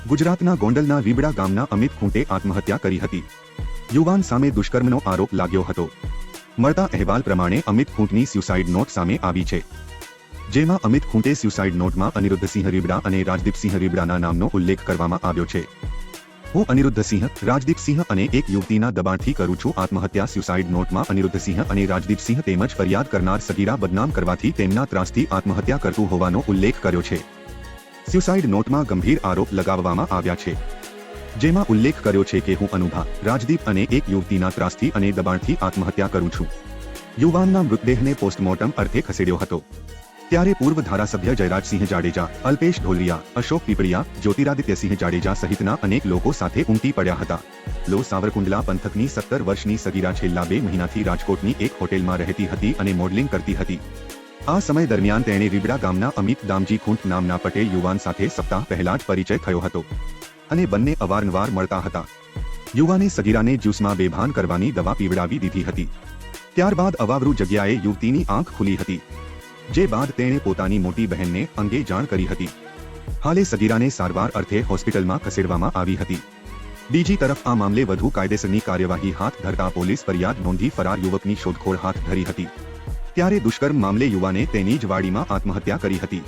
ગુજરાતના ગોંડલના રીબડા ગામના અમિત ખૂંટે આત્મહત્યા કરી હતી. યુવાન સામે દુષ્કર્મનો આરોપ લાગ્યો હતો. મળતા અહેવાલ પ્રમાણે અમિત ખૂંટની સ્યુસાઇડ નોટ સામે આવી છે, જેમાં અમિત ખૂંટે સ્યુસાઇડ નોટમાં અનિરુદ્ધસિંહ રીબડા અને રાજદીપસિંહ રીબડાના નામનો ઉલ્લેખ કરવામાં આવ્યો છે. હું અનિરુદ્ધસિંહ, રાજદીપસિંહ અને એક યુવતીના દબાણથી કરું છું આત્મહત્યા. સ્યુસાઇડ નોટમાં અનિરુદ્ધસિંહ અને રાજદીપસિંહ તેમજ ફરિયાદ કરનાર સગીરા બદનામ કરવાથી તેમના ત્રાસથી આત્મહત્યા કરતું હોવાનો ઉલ્લેખ કર્યો છે. સ્યુસાઇડ નોટમાં ગંભીર આરોપ લગાવવામાં આવ્યા છે, જેમાં ઉલ્લેખ કર્યો છે કે હું અનુભા, રાજદીપ અને એક યુવતીના ત્રાસથી અને દબાણથી આત્મહત્યા કરું છું. યુવાનના મૃતદેહને પોસ્ટમોર્ટમ અર્થે ખસેડ્યો હતો. ત્યારે પૂર્વ ધારાસભ્ય જયરાજસિંહ જાડેજા, અલ્પેશ ઢોલરિયા, અશોક પીપળિયા, જ્યોતિરાદિત્યસિંહ જાડેજા સહિતના અનેક લોકો સાથે ઉમટી પડ્યા હતા. લો સાવરકુંડલા પંથકની 17 વર્ષની સગીરા છેલ્લા 2 મહિનાથી રાજકોટની એક હોટેલમાં રહેતી હતી અને મોડલિંગ કરતી હતી. આ સમય દરમિયાન તેણે રીબડા ગામના અમિત દામજી ખૂંટ નામના પટેલ યુવાન સાથે સપ્તાહ પહેલા જ પરિચય થયો હતો અને બંને અવારનવાર મળતા હતા. યુવાને સગીરાને જ્યુસમાં બેભાન કરવાની દવા પીવડાવી દીધી હતી. ત્યારબાદ અવાવરૂ જગ્યાએ યુવતીની આંખ ખુલી હતી, જે બાદ તેણે પોતાની મોટી બહેનને અંગે જાણ કરી હતી. હાલે સગીરાને સારવાર અર્થે હોસ્પિટલમાં ખસેડવામાં આવી હતી. બીજી તરફ આ મામલે વધુ કાયદેસરની કાર્યવાહી હાથ ધરતા પોલીસ ફરિયાદ નોંધી ફરાર યુવકની શોધખોળ હાથ ધરી હતી. ત્યારે દુષ્કર્મ મામલે યુવાને તેની જ વાડીમાં આત્મહત્યા કરી હતી.